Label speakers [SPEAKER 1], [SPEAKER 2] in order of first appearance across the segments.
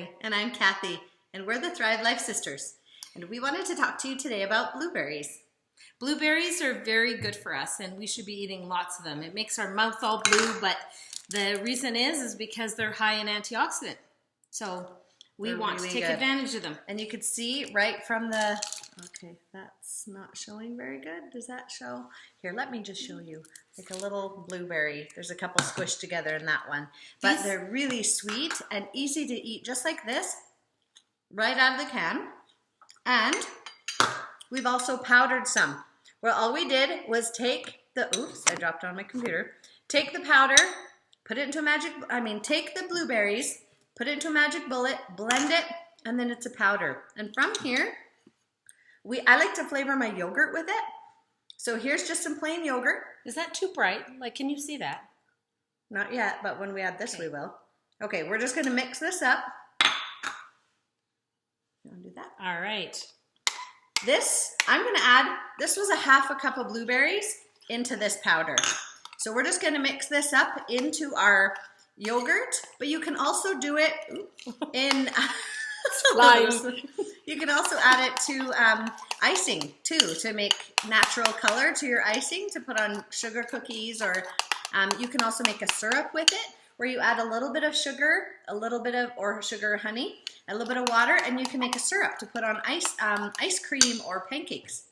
[SPEAKER 1] Annie.
[SPEAKER 2] And I'm Kathy, and we're the Thrive Life Sisters. And we wanted to talk to you today about blueberries.
[SPEAKER 1] Blueberries are very good for us, and we should be eating lots of them. It makes our mouth all blue, but the reason is because they're high in antioxidant. So we want to take advantage of them.
[SPEAKER 2] And you could see right from the, okay, that's not showing very good. Does that show? Here, let me just show you. Like a little blueberry. There's a couple squished together in that one. But they're really sweet and easy to eat, just like this, right out of the can. And we've also powdered some. Well, all we did was take the, oops, I dropped on my computer. Take the powder, put it into a take the blueberries, put it into a magic bullet, blend it, and then it's a powder. And from here, I like to flavor my yogurt with it. So here's just some plain yogurt.
[SPEAKER 1] Is that too bright? Like, can you see that?
[SPEAKER 2] Not yet, but when we add this, we will. Okay, we're just gonna mix this up. You wanna do that?
[SPEAKER 1] All right.
[SPEAKER 2] This, I'm gonna add, this was a half a cup of blueberries into this powder. So we're just gonna mix this up into our yogurt, but you can also do it in, you can also add it to icing too, to make natural color to your icing, to put on sugar cookies, or you can also make a syrup with it, where you add a little bit of sugar, or sugar honey, a little bit of water, and you can make a syrup to put on ice cream or pancakes.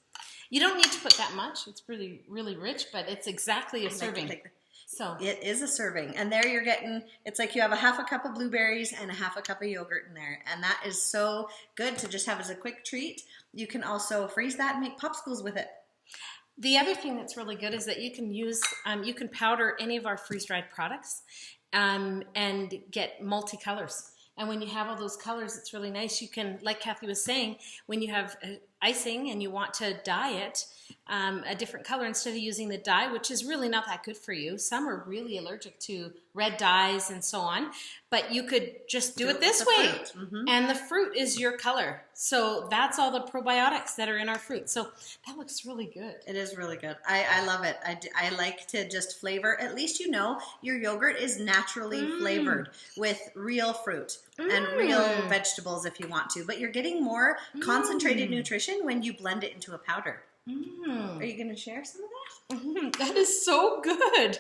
[SPEAKER 1] You don't need to put that much. It's really, really rich, but it's exactly a serving. So
[SPEAKER 2] it is a serving, and there you're getting, it's like you have a half a cup of blueberries and a half a cup of yogurt in there, and that is so good to just have as a quick treat. You can also freeze that and make popsicles with it.
[SPEAKER 1] The other thing that's really good is that you can use, you can powder any of our freeze-dried products and get multicolors. And when you have all those colors, it's really nice. You can, like Kathy was saying, when you have icing and you want to dye it a different color instead of using the dye, which is really not that good for you. Some are really allergic to red dyes and so on, but you could just do it this way. And the fruit is your color. So that's all the probiotics that are in our fruit. So that looks really good.
[SPEAKER 2] It is really good. I love it. I like to just flavor. At least you know your yogurt is naturally flavored with real fruit and real vegetables if you want to. But you're getting more concentrated nutrition when you blend it into a powder. Are you going to share some of that?
[SPEAKER 1] That is so good.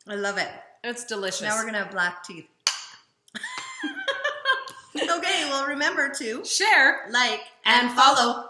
[SPEAKER 2] I love it.
[SPEAKER 1] It's delicious.
[SPEAKER 2] Now we're going to have black teeth. Okay, well remember to
[SPEAKER 1] share,
[SPEAKER 2] like, and follow.